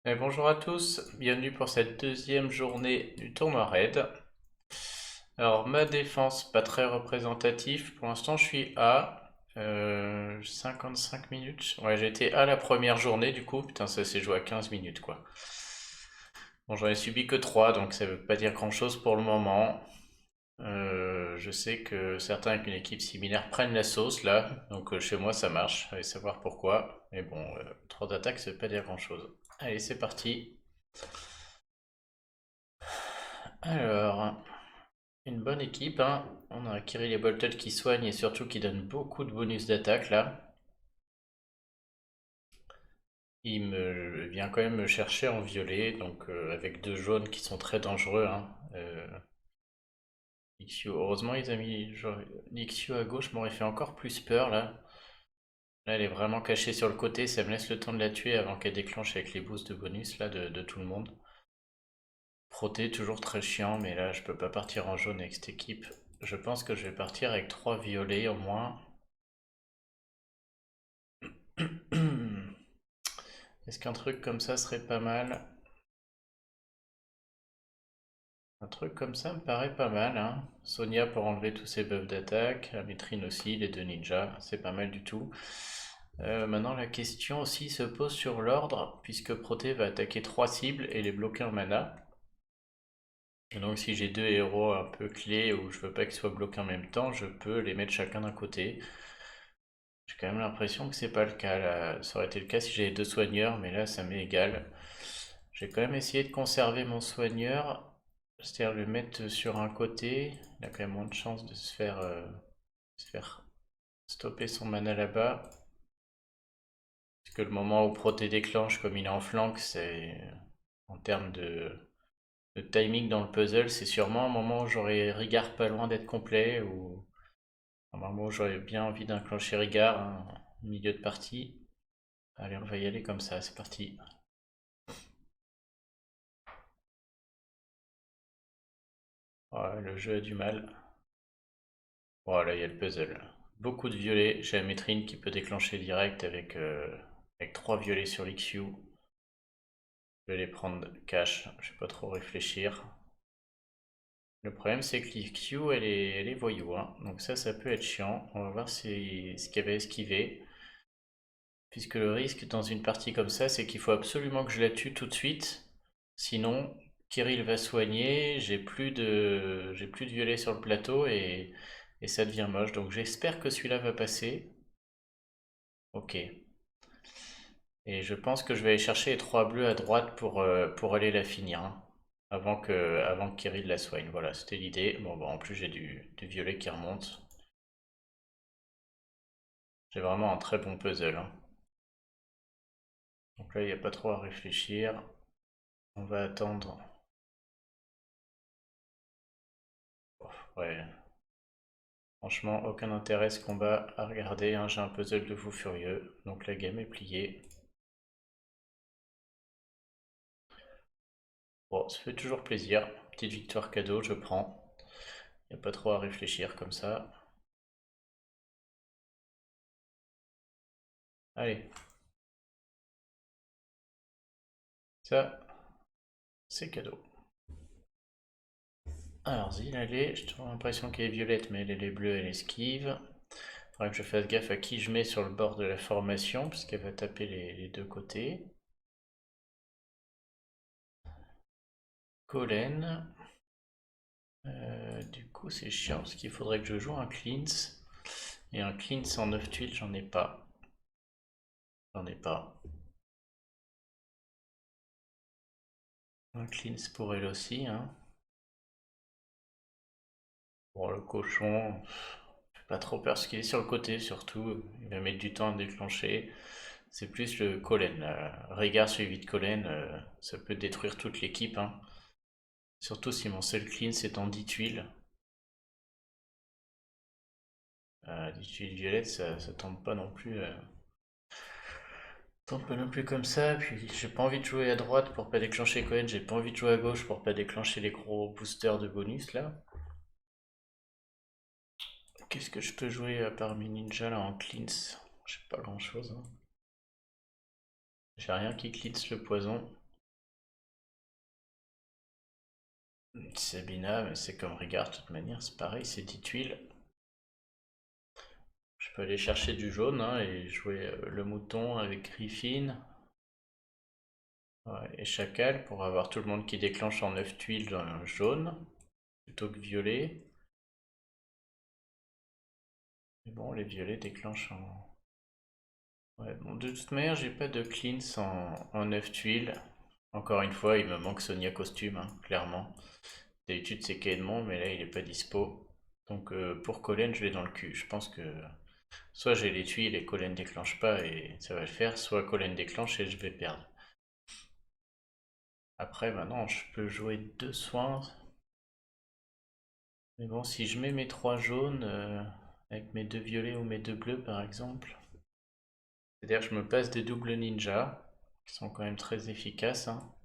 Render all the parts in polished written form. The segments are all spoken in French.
Bonjour à tous, bienvenue pour cette deuxième journée du tournoi Raid. Alors ma défense, pas très représentatif, pour l'instant je suis à 55 minutes. Ouais, j'ai été à la première journée du coup, putain ça s'est joué à 15 minutes quoi. Bon, j'en ai subi que 3 donc ça veut pas dire grand chose pour le moment. Je sais que certains avec une équipe similaire prennent la sauce là, donc chez moi ça marche, allez savoir pourquoi. Mais bon, 3 d'attaque ça veut pas dire grand chose. Allez c'est parti. Alors, une bonne équipe, hein. On a Kirill et Bolted qui soignent et surtout qui donnent beaucoup de bonus d'attaque là. Il me vient quand même me chercher en violet, donc avec deux jaunes qui sont très dangereux, hein. Lixio, heureusement ils ont mis Lixio à gauche m'aurait fait encore plus peur là. Là elle est vraiment cachée sur le côté, ça me laisse le temps de la tuer avant qu'elle déclenche avec les boosts de bonus là de tout le monde. Proté toujours très chiant, mais là je peux pas partir en jaune avec cette équipe. Je pense que je vais partir avec 3 violets au moins. Est-ce qu'un truc comme ça serait pas mal? Un truc comme ça me paraît pas mal, hein. Sonia pour enlever tous ses buffs d'attaque, la Métrine aussi, les deux ninjas, c'est pas mal du tout. Maintenant la question aussi se pose sur l'ordre, puisque Proté va attaquer 3 cibles et les bloquer en mana. Et donc si j'ai deux héros un peu clés ou je veux pas qu'ils soient bloqués en même temps, je peux les mettre chacun d'un côté. J'ai quand même l'impression que c'est pas le cas là. Ça aurait été le cas si j'avais deux soigneurs, mais là ça m'est égal. J'ai quand même essayé de conserver mon soigneur, c'est-à-dire le mettre sur un côté. Il a quand même moins de chances de se faire stopper son mana là-bas. Parce que le moment où Proté déclenche, comme il est en flank, c'est en termes de timing dans le puzzle, c'est sûrement un moment où j'aurais Rigard pas loin d'être complet, ou un moment où j'aurais bien envie d'enclencher Rigard, hein, au milieu de partie. Allez, on va y aller comme ça, c'est parti. Ouais, le jeu a du mal. Voilà, il y a le puzzle. Beaucoup de violets. J'ai la Métrine qui peut déclencher direct avec 3 violets sur l'XU. Je vais les prendre cash, je vais pas trop réfléchir. Le problème c'est que l'XU elle est voyou, hein. Donc ça peut être chiant. On va voir ce qu'elle va esquiver. Puisque le risque dans une partie comme ça, c'est qu'il faut absolument que je la tue tout de suite. Sinon, Kirill va soigner, j'ai plus de violet sur le plateau et ça devient moche. Donc j'espère que celui-là va passer. Ok. Et je pense que je vais aller chercher les 3 bleus à droite pour aller la finir, hein, avant que Kirill la soigne. Voilà, c'était l'idée. Bon, en plus j'ai du violet qui remonte. J'ai vraiment un très bon puzzle, hein. Donc là, il n'y a pas trop à réfléchir. On va attendre. Oh, ouais, franchement, aucun intérêt ce combat à regarder, hein. J'ai un puzzle de fou furieux. Donc la game est pliée. Bon, ça fait toujours plaisir. Petite victoire cadeau, je prends. Il n'y a pas trop à réfléchir comme ça. Allez, ça, c'est cadeau. Alors, Zil, allez, j'ai toujours l'impression qu'elle est violette, mais elle est bleue, elle esquive. Faudra que je fasse gaffe à qui je mets sur le bord de la formation, puisqu'elle va taper les deux côtés. Collen. Du coup, c'est chiant, parce qu'il faudrait que je joue un cleanse. Et un cleanse en 9 tuiles, j'en ai pas. J'en ai pas. Un cleanse pour elle aussi, hein. Bon, le cochon, fait pas trop peur, parce qu'il est sur le côté, surtout. Il va mettre du temps à déclencher. C'est plus le Collen. Régard suivi de Collen, ça peut détruire toute l'équipe, hein. Surtout si mon seul clean c'est en 10 tuiles. 10 tuiles violettes, ça tombe pas non plus. Tombe pas non plus comme ça. Puis j'ai pas envie de jouer à droite pour pas déclencher Cohen. J'ai pas envie de jouer à gauche pour pas déclencher les gros boosters de bonus là. Qu'est-ce que je peux jouer à part mes ninjas là en cleans? J'ai pas grand chose, hein. J'ai rien qui cleanse le poison. Sabina, mais c'est comme Rigard de toute manière, c'est pareil, c'est 10 tuiles. Je peux aller chercher du jaune hein, et jouer le mouton avec Griffin ouais, et Chacal pour avoir tout le monde qui déclenche en 9 tuiles jaune plutôt que violet. Mais bon, les violets déclenchent en... Ouais, bon, de toute manière, j'ai pas de cleans en 9 tuiles. Encore une fois, il me manque Sonia Costume, hein, clairement. D'habitude, c'est Caedmon, mais là, il est pas dispo. Donc, pour Colin, je l'ai dans le cul. Je pense que soit j'ai les tuiles et Colin déclenche pas et ça va le faire, soit Colin déclenche et je vais perdre. Après, maintenant, je peux jouer 2 soins. Mais bon, si je mets mes 3 jaunes avec mes 2 violets ou mes 2 bleus, par exemple, c'est-à-dire que je me passe des doubles ninjas, qui sont quand même très efficaces. Hein.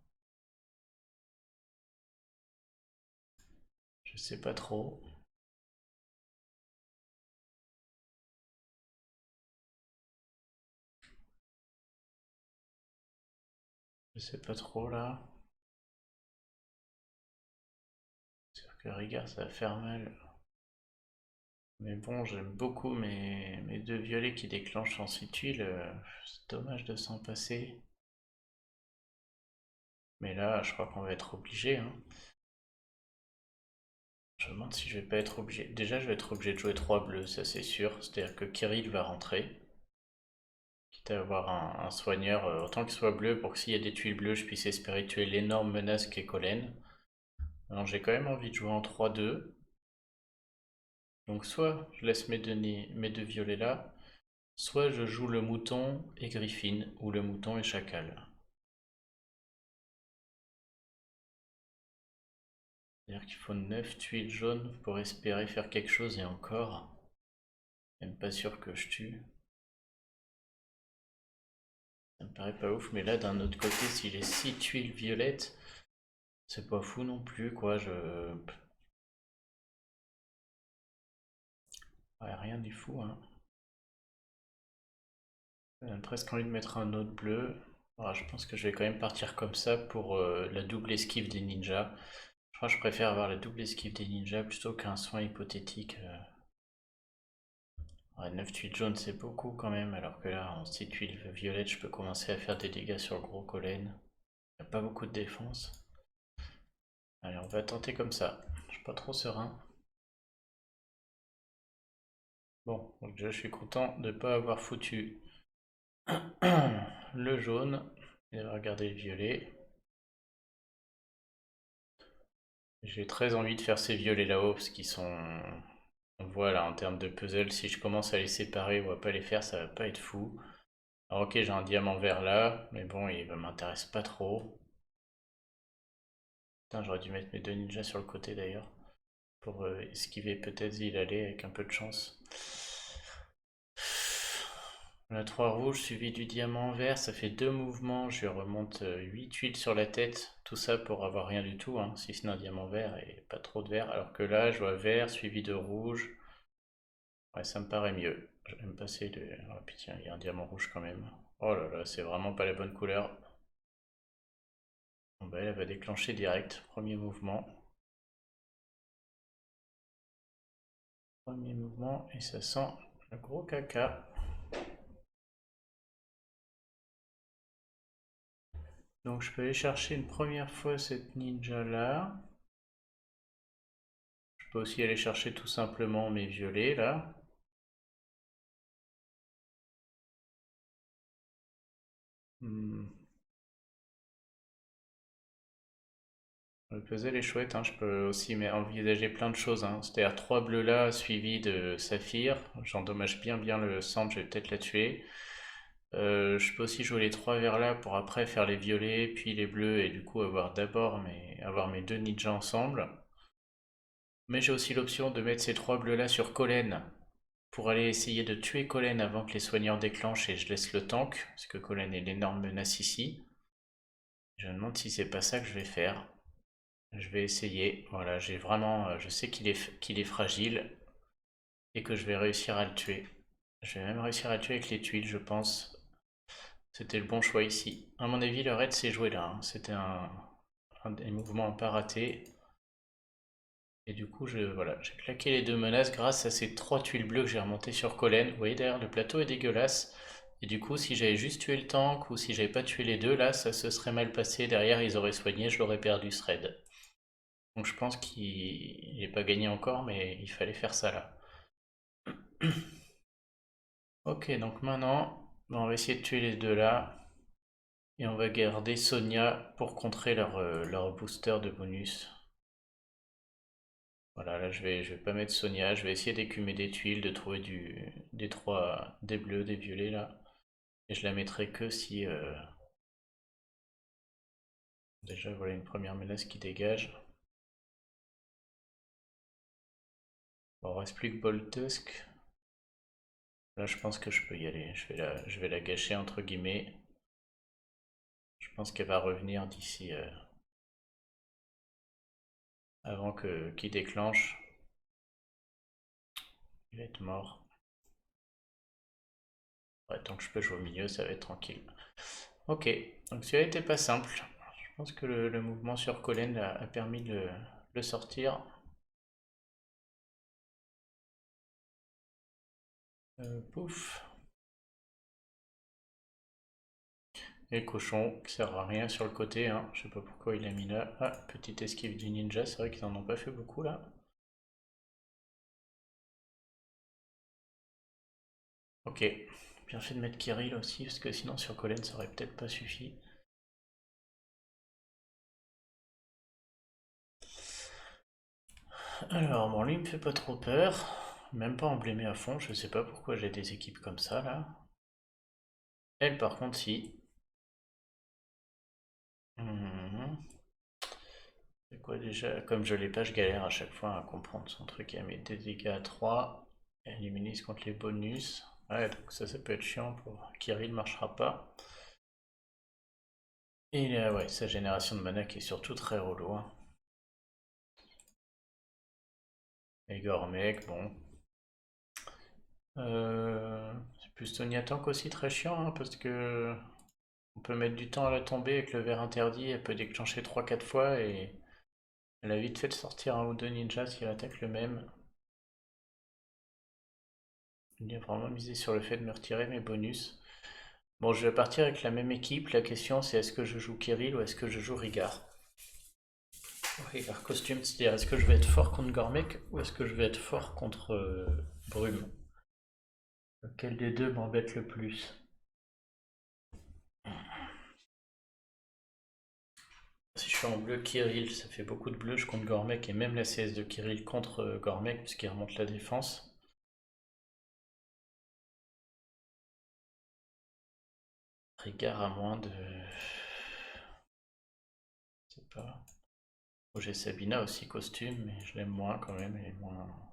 Je sais pas trop. Je sais pas trop là. C'est sûr que Rigard, ça va faire mal. Mais bon, j'aime beaucoup mes 2 violets qui déclenchent en 6 tuiles. C'est dommage de s'en passer. Mais là, je crois qu'on va être obligé. Hein. Je me demande si je vais pas être obligé. Déjà, je vais être obligé de jouer 3 bleus, ça c'est sûr. C'est-à-dire que Kirill va rentrer. Quitte à avoir un soigneur, autant qu'il soit bleu, pour que s'il y a des tuiles bleues, je puisse espérer tuer l'énorme menace qu'est Collen. Alors j'ai quand même envie de jouer en 3-2. Donc soit je laisse mes deux violets là, soit je joue le mouton et Griffin, ou le mouton et Chacal. C'est-à-dire qu'il faut 9 tuiles jaunes pour espérer faire quelque chose et encore. Même pas sûr que je tue. Ça me paraît pas ouf, mais là d'un autre côté, si j'ai 6 tuiles violettes, c'est pas fou non plus quoi, Ouais, rien du fou hein. J'ai presque envie de mettre un autre bleu. Alors, je pense que je vais quand même partir comme ça pour la double esquive des ninjas. Je crois que je préfère avoir la double esquive des ninjas plutôt qu'un soin hypothétique. Ouais, 9 tuiles jaunes c'est beaucoup quand même, alors que là en 6 tuiles violettes je peux commencer à faire des dégâts sur le gros Collen. Il n'y a pas beaucoup de défense. Allez, on va tenter comme ça. Je suis pas trop serein. Bon, donc déjà je suis content de ne pas avoir foutu le jaune et d'avoir gardé le violet. J'ai très envie de faire ces violets là-haut parce qu'ils sont... On voit là en termes de puzzle, si je commence à les séparer ou à pas les faire, ça va pas être fou. Alors ok, j'ai un diamant vert là, mais bon, il m'intéresse pas trop. Putain, j'aurais dû mettre mes deux ninjas sur le côté d'ailleurs, pour esquiver peut-être il allait avec un peu de chance. La 3 rouge suivi du diamant vert, ça fait 2 mouvements, je remonte 8 tuiles sur la tête, tout ça pour avoir rien du tout, hein, si ce n'est un diamant vert et pas trop de vert, alors que là je vois vert suivi de rouge, ouais ça me paraît mieux. Je vais me passer de... Oh puis tiens, il y a un diamant rouge quand même. Oh là là, c'est vraiment pas la bonne couleur. Bon bah elle va déclencher direct, premier mouvement. Premier mouvement et ça sent le gros caca. Donc je peux aller chercher une première fois cette ninja là. Je peux aussi aller chercher tout simplement mes violets là. Hmm. Le puzzle est chouette, hein. Je peux aussi envisager plein de choses. Hein. C'est-à-dire 3 bleus là suivis de saphir. J'endommage bien le centre, je vais peut-être la tuer. Je peux aussi jouer les 3 verts là pour après faire les violets, puis les bleus et du coup avoir mes deux ninjas ensemble. Mais j'ai aussi l'option de mettre ces 3 bleus là sur Collen pour aller essayer de tuer Collen avant que les soigneurs déclenchent et je laisse le tank, parce que Collen est l'énorme menace ici. Je me demande si c'est pas ça que je vais faire. Je vais essayer. Voilà, j'ai vraiment, je sais qu'il est fragile et que je vais réussir à le tuer. Je vais même réussir à le tuer avec les tuiles, je pense. C'était le bon choix ici. À mon avis, le raid s'est joué là. Hein. C'était un des mouvements pas ratés. Et du coup, voilà, j'ai claqué les deux menaces grâce à ces trois tuiles bleues que j'ai remontées sur Collen. Vous voyez derrière, le plateau est dégueulasse. Et du coup, si j'avais juste tué le tank ou si j'avais pas tué les deux, là, ça se serait mal passé. Derrière, ils auraient soigné, je l'aurais perdu ce raid. Donc je pense qu'il n'est pas gagné encore, mais il fallait faire ça là. Ok, donc maintenant, on va essayer de tuer les deux là. Et on va garder Sonia pour contrer leur booster de bonus. Voilà, là je vais pas mettre Sonia, je vais essayer d'écumer des tuiles, de trouver des bleus, des violets là. Et je la mettrai que si... Déjà voilà une première menace qui dégage. Bon, il reste plus que Boltusk. Là je pense que je peux y aller, je vais la gâcher entre guillemets. Je pense qu'elle va revenir d'ici avant qu'il déclenche. Il va être mort. Ouais, tant que je peux jouer au milieu, ça va être tranquille. Ok, donc celui-là était pas simple. Je pense que le mouvement sur Collen a permis de le sortir. Pouf. Et le cochon qui sert à rien sur le côté, hein. Je sais pas pourquoi il l'a mis là. Ah, petite esquive du ninja, c'est vrai qu'ils en ont pas fait beaucoup là. Ok, bien fait de mettre Kirill aussi, parce que sinon sur Collen ça aurait peut-être pas suffi. Alors bon, lui il me fait pas trop peur, même pas emblémé à fond, je sais pas pourquoi j'ai des équipes comme ça là. Elle par contre si. Mhm. C'est quoi déjà? Comme je l'ai pas, je galère à chaque fois à comprendre son truc. Elle met des dégâts à 3, elle immunise contre les bonus. Ouais, donc ça peut être chiant pour Kirill, marchera pas. Et ouais, sa génération de mana qui est surtout très relou, hein. Et Gormek, bon. C'est plus Sonia Tank aussi très chiant, hein, parce que on peut mettre du temps à la tomber avec le verre interdit, elle peut déclencher 3-4 fois et elle a vite fait de sortir un ou deux ninjas si elle attaque le même. Il a vraiment misé sur le fait de me retirer mes bonus. Bon, je vais partir avec la même équipe. La question c'est est-ce que je joue Kirill ou est-ce que je joue Rigard? Rigard costume, c'est-à-dire est-ce que je vais être fort contre Gormek ou est-ce que je vais être fort contre Brume? Lequel des deux m'embête le plus? Si je suis en bleu Kirill, ça fait beaucoup de bleu, je compte Gormek et même la CS de Kirill contre Gormek puisqu'il remonte la défense. Rigard à moins de... Je sais pas. Oh, j'ai Sabina aussi costume, mais je l'aime moins quand même, elle est moins...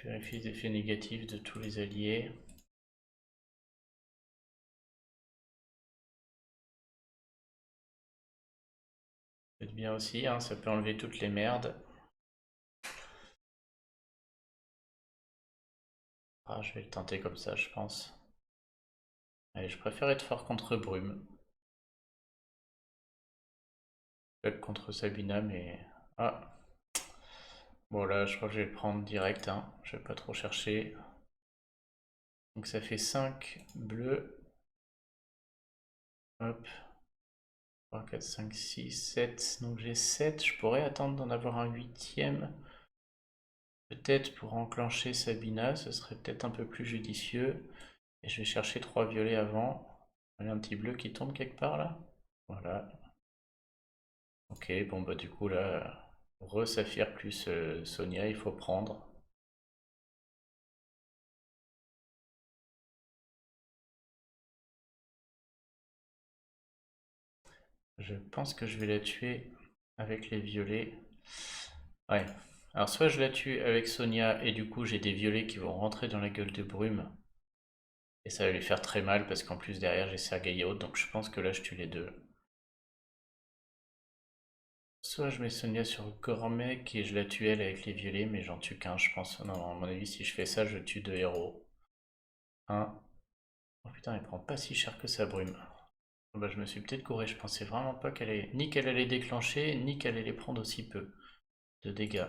Vérifie les effets négatifs de tous les alliés. Ça peut être bien aussi, hein, ça peut enlever toutes les merdes. Ah, je vais le tenter comme ça, je pense. Allez, je préfère être fort contre Brume. Peut-être contre Sabina, mais... Ah, bon là, je crois que je vais le prendre direct, hein. Je vais pas trop chercher. Donc ça fait 5 bleus. Hop. 3, 4, 5, 6, 7. Donc j'ai 7. Je pourrais attendre d'en avoir un huitième. Peut-être pour enclencher Sabina, ce serait peut-être un peu plus judicieux. Et je vais chercher 3 violets avant. Il y a un petit bleu qui tombe quelque part là. Voilà. Ok, bon bah du coup là, Saphir plus Sonia, il faut prendre. Je pense que je vais la tuer avec les violets. Ouais. Alors soit je la tue avec Sonia et du coup j'ai des violets qui vont rentrer dans la gueule de Brume. Et ça va lui faire très mal parce qu'en plus derrière j'ai Sergei Haute, donc je pense que là je tue les deux. Soit je mets Sonia sur Gormek et je la tue elle avec les violets, mais j'en tue qu'un je pense. Non, à mon avis si je fais ça je tue deux héros. Un. Oh putain, il prend pas si cher que ça Brume. Oh bah, je me suis peut-être gouré, je pensais vraiment pas qu'elle allait... ni qu'elle allait déclencher, ni qu'elle allait prendre aussi peu. de dégâts.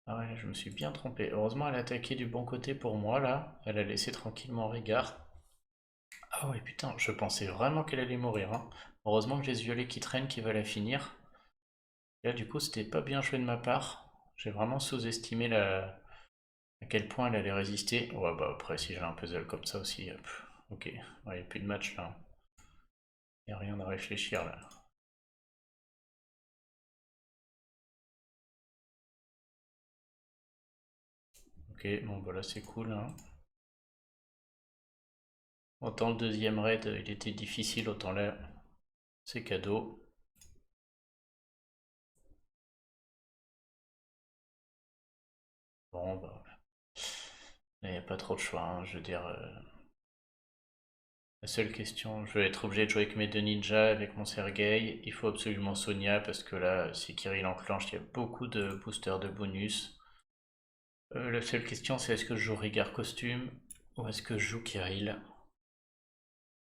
Ah ouais, je me suis bien trompé. Heureusement, elle a attaqué du bon côté pour moi, là. Elle a laissé tranquillement Régard. Ah ouais, putain, je pensais vraiment qu'elle allait mourir, hein. Heureusement que j'ai ce violet qui traîne qui va la finir. Là, du coup, c'était pas bien joué de ma part. J'ai vraiment sous-estimé à quel point elle allait résister. Ouais, bah après, si j'ai un puzzle comme ça aussi, ok. Il n'y a plus de match là. Il n'y a rien à réfléchir là. Ok, bon, voilà, c'est cool, hein. Autant le deuxième raid, il était difficile, autant là, c'est cadeau. Bon, bah, il n'y a pas trop de choix, hein, je veux dire. La seule question, je vais être obligé de jouer avec mes deux ninjas, avec mon Sergei. Il faut absolument Sonia parce que là, si Kirill enclenche, il y a beaucoup de boosters de bonus. La seule question, c'est est-ce que je joue Régard costume ou est-ce que je joue Kirill?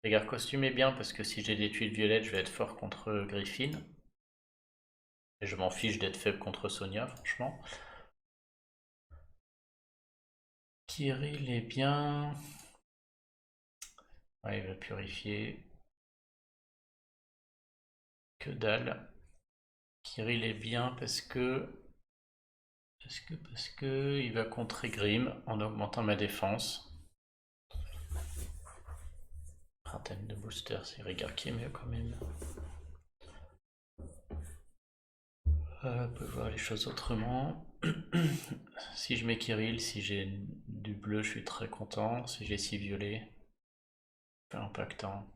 Régard costume est bien parce que si j'ai des tuiles violettes, je vais être fort contre Griffin. Et je m'en fiche d'être faible contre Sonia, franchement. Kirill est bien. Ouais, il va purifier. Que dalle. Kirill est bien parce que il va contrer Grim en augmentant ma défense. Trentaine de boosters, c'est Régard qui est mieux quand même. On peut voir les choses autrement. Si je mets Kirill, si j'ai du bleu, je suis très content. Si j'ai 6 violets, pas impactant.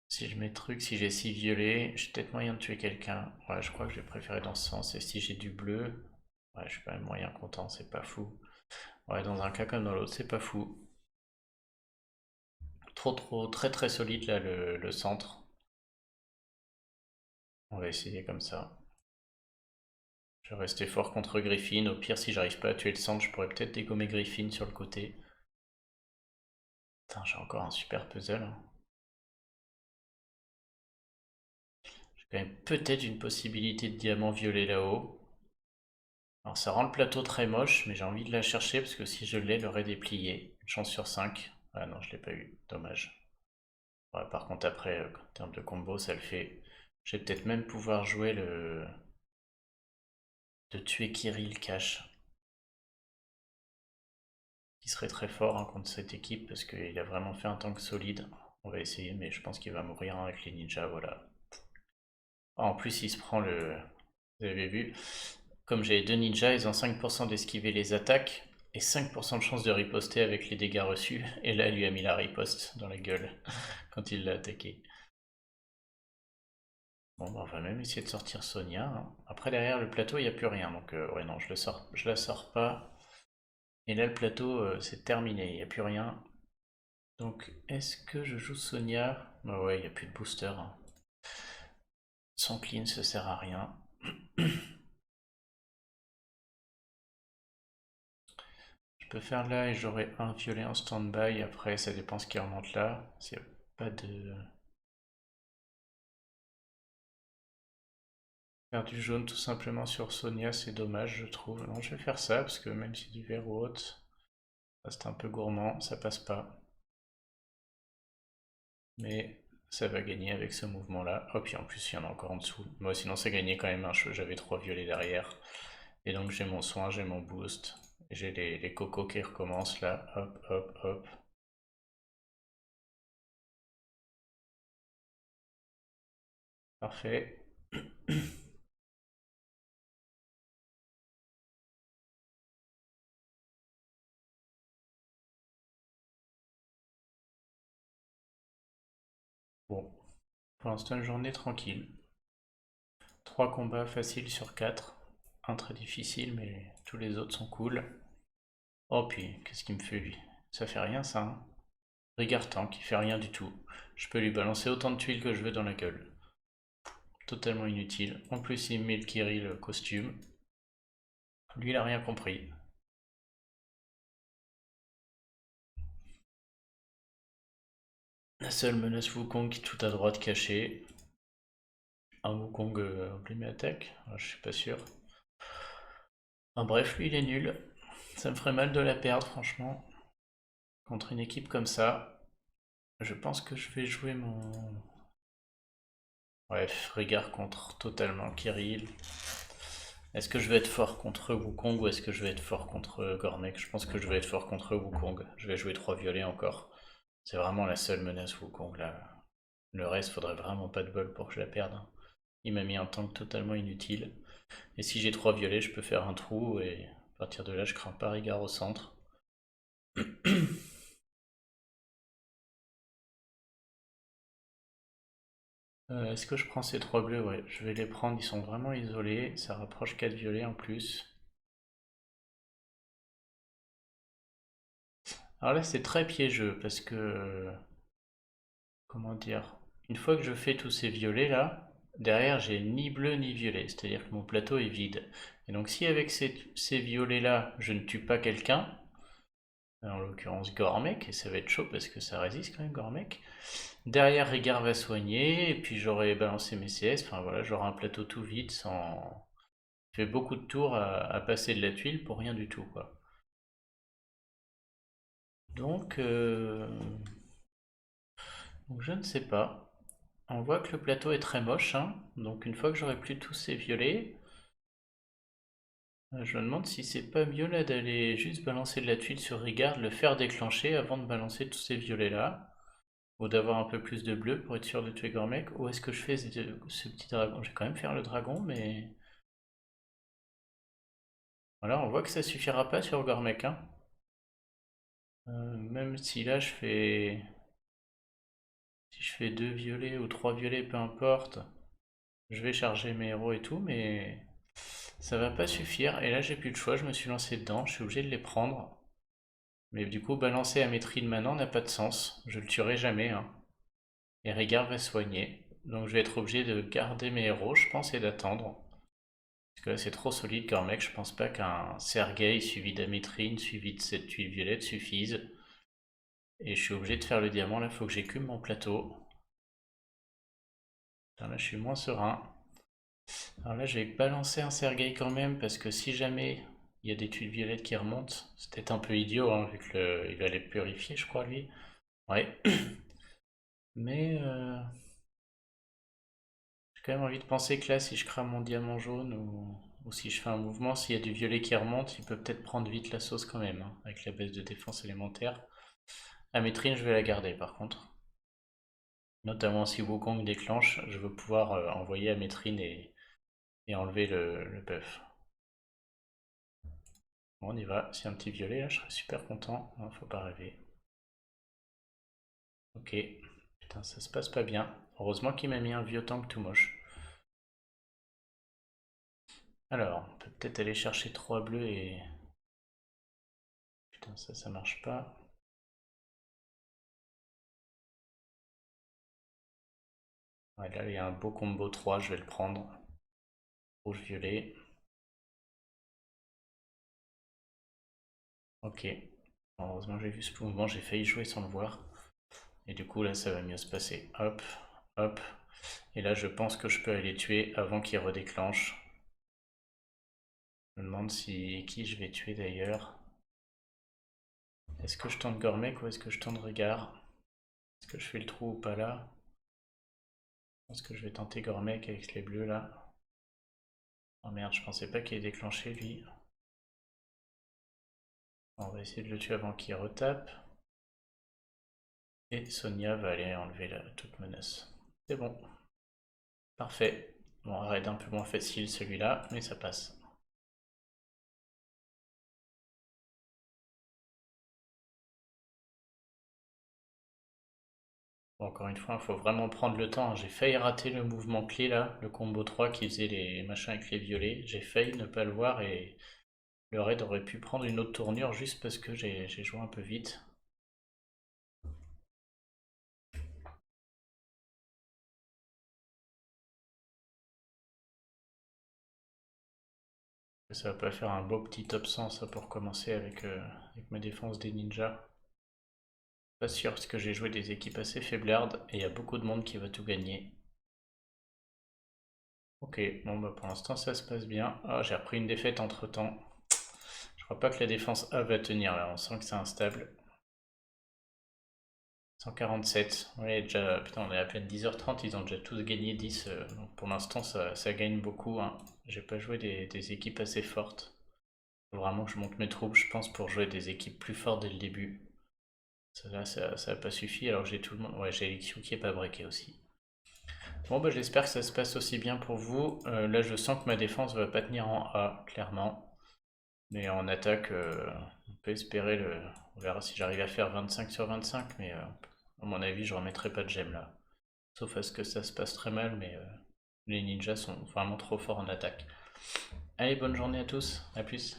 Si je mets truc, si j'ai 6 violets, j'ai peut-être moyen de tuer quelqu'un. Ouais, je crois que je vais préférer dans ce sens. Et si j'ai du bleu, ouais, je suis quand même moyen content, c'est pas fou. Ouais, dans un cas comme dans l'autre, c'est pas fou. Trop, très très solide là le centre. On va essayer comme ça. Je vais rester fort contre Griffin. Au pire, si j'arrive pas à tuer le centre, je pourrais peut-être dégommer Griffin sur le côté. Putain, j'ai encore un super puzzle, hein. J'ai quand même peut-être une possibilité de diamant violet là-haut. Alors ça rend le plateau très moche, mais j'ai envie de la chercher parce que si je l'ai, le raid est plié. Une chance sur 5. Ah non, je l'ai pas eu. Dommage. Ouais, par contre, après, en termes de combo, ça le fait. Je vais peut-être même pouvoir jouer de tuer Kirill cash, qui serait très fort hein, contre cette équipe parce qu'il a vraiment fait un tank solide. On va essayer, mais je pense qu'il va mourir hein, avec les ninjas, voilà. Ah, en plus, il se prend le. Vous avez vu, comme j'ai deux ninjas, ils ont 5% d'esquiver les attaques et 5% de chance de riposter avec les dégâts reçus. Et là, il lui a mis la riposte dans la gueule quand il l'a attaqué. Bon, bah, on va même essayer de sortir Sonia, hein. Après, derrière le plateau, il n'y a plus rien. Donc, ouais, non, je la sors pas. Et là, le plateau, c'est terminé. Il n'y a plus rien. Donc, est-ce que je joue Sonia? Bah ouais, il n'y a plus de booster, hein. Son clean, ça sert à rien. Je peux faire là et j'aurai un violet en stand-by. Après, ça dépend ce qui remonte là. S'il n'y a pas de. Faire du jaune tout simplement sur Sonia, c'est dommage, je trouve. Non, je vais faire ça parce que même si du vert ou autre, ça reste un peu gourmand, ça passe pas. Mais ça va gagner avec ce mouvement-là. Hop, et en plus, il y en a encore en dessous. Moi, sinon, ça gagnait quand même un jeu. J'avais trois violets derrière. Et donc, j'ai mon soin, j'ai mon boost. J'ai les cocos qui recommencent là. Hop, hop, hop. Parfait. Bon, pour l'instant, une journée tranquille. 3 combats faciles sur 4. Un très difficile, mais tous les autres sont cool. Oh, puis, qu'est-ce qu'il me fait lui? Ça fait rien ça, hein. Rigard tank, il fait rien du tout. Je peux lui balancer autant de tuiles que je veux dans la gueule. Totalement inutile. En plus, il met le Kirill le costume. Lui, il a rien compris. La seule menace Wukong tout à droite cachée. un Wukong emblémé attaque, je suis pas sûr. Bref, lui il est nul. Ça me ferait mal de la perdre, franchement. Contre une équipe comme ça, je pense que je vais jouer mon... Bref, Rigard contre totalement Kirill. Est-ce que je vais être fort contre Wukong ou est-ce que je vais être fort contre Gormek? Je pense que je vais être fort contre Wukong. Je vais jouer 3 violets encore. C'est vraiment la seule menace Wukong là. Le reste, faudrait vraiment pas de bol pour que je la perde. Il m'a mis un tank totalement inutile. Et si j'ai 3 violets, je peux faire un trou et à partir de là, je crains pas Rigard au centre. Est-ce que je prends ces 3 bleus? Ouais, je vais les prendre, ils sont vraiment isolés. Ça rapproche 4 violets en plus. Alors là, c'est très piégeux parce que... Comment dire? Une fois que je fais tous ces violets là, derrière j'ai ni bleu ni violet, c'est-à-dire que mon plateau est vide. Et donc si avec ces violets là, je ne tue pas quelqu'un, en l'occurrence Gormek, et ça va être chaud parce que ça résiste quand même Gormek, derrière Rigard va soigner, et puis j'aurai balancé mes CS, enfin voilà, j'aurai un plateau tout vide sans... Je fais beaucoup de tours à passer de la tuile pour rien du tout quoi. Donc, donc je ne sais pas. On voit que le plateau est très moche, hein. Donc une fois que j'aurai plus tous ces violets, je me demande si c'est pas mieux là d'aller juste balancer de la tuile sur Rigard, le faire déclencher avant de balancer tous ces violets là, ou d'avoir un peu plus de bleu pour être sûr de tuer Gormek, ou est-ce que je fais ce petit dragon? Je vais quand même faire le dragon, mais voilà, on voit que ça suffira pas sur Gormek, hein. Même si là si je fais 2 violets ou 3 violets, peu importe, je vais charger mes héros et tout, mais ça va pas suffire. Et là j'ai plus de choix, je me suis lancé dedans, je suis obligé de les prendre. Mais du coup, balancer Amétrine maintenant n'a pas de sens. Je le tuerai jamais, hein. Et Rigard va soigner. Donc je vais être obligé de garder mes héros, je pense, et d'attendre. Parce que là, c'est trop solide comme mec. Je pense pas qu'un Sergei suivi d'Amétrine, suivi de cette tuile violette suffise. Et je suis obligé de faire le diamant. Là, faut que j'écume mon plateau. Là, je suis moins serein. Alors là, je vais balancer un Sergei quand même. Parce que si jamais il y a des tuiles violettes qui remontent, c'est peut-être un peu idiot, hein, vu qu'il va les purifier, je crois, lui. Ouais. Mais j'ai quand même envie de penser que là, si je crame mon diamant jaune ou si je fais un mouvement, s'il y a du violet qui remonte, il peut peut-être prendre vite la sauce quand même, hein, avec la baisse de défense élémentaire. Amétrine, je vais la garder par contre. Notamment si Wukong déclenche, je veux pouvoir envoyer Amétrine et enlever le buff. Bon, on y va. Si un petit violet là, je serais super content. Non, faut pas rêver. Ok. Putain, ça se passe pas bien. Heureusement qu'il m'a mis un vieux tank tout moche. Alors, on peut peut-être aller chercher 3 bleus et... Putain, ça marche pas. Ouais, là, il y a un beau combo 3, je vais le prendre. Rouge-violet. Ok. Heureusement, j'ai vu ce mouvement, j'ai failli jouer sans le voir. Et du coup, là, ça va mieux se passer. Hop, hop. Et là, je pense que je peux aller tuer avant qu'il redéclenche. Je me demande qui je vais tuer d'ailleurs. Est-ce que je tente Gormek ou est-ce que je tente Regard? Est-ce que je fais le trou ou pas là? Je pense que je vais tenter Gormek avec les bleus là. Oh merde, je pensais pas qu'il ait déclenché lui. On va essayer de le tuer avant qu'il retape. Et Sonia va aller enlever toute menace. C'est bon. Parfait. Bon, raid un peu moins facile celui-là, mais ça passe. Bon, encore une fois, il faut vraiment prendre le temps, hein. J'ai failli rater le mouvement clé là, le combo 3 qui faisait les machins avec les violets. J'ai failli ne pas le voir et le raid aurait pu prendre une autre tournure juste parce que j'ai joué un peu vite. Ça va pas faire un beau petit top 100 ça pour commencer avec ma défense des ninjas. Pas sûr parce que j'ai joué des équipes assez faiblardes et il y a beaucoup de monde qui va tout gagner. Ok, bon bah pour l'instant ça se passe bien. Ah, j'ai repris une défaite entre-temps. Je crois pas que la défense A va tenir là, on sent que c'est instable. 147, ouais, déjà, putain, on est à peine 10h30, ils ont déjà tous gagné 10, donc pour l'instant ça gagne beaucoup, hein. J'ai pas joué des équipes assez fortes. Faut vraiment que je monte mes troupes, je pense, pour jouer des équipes plus fortes dès le début. Ça, là, ça a pas suffi, alors j'ai tout le monde. Ouais, j'ai Elixiu qui est pas breaké aussi. Bon, bah j'espère que ça se passe aussi bien pour vous. Là, je sens que ma défense va pas tenir en A, clairement. Mais en attaque, on peut espérer le. On verra si j'arrive à faire 25 sur 25, mais à mon avis, je remettrai pas de gemme là. Sauf à ce que ça se passe très mal, mais les ninjas sont vraiment trop forts en attaque. Allez, bonne journée à tous, à plus.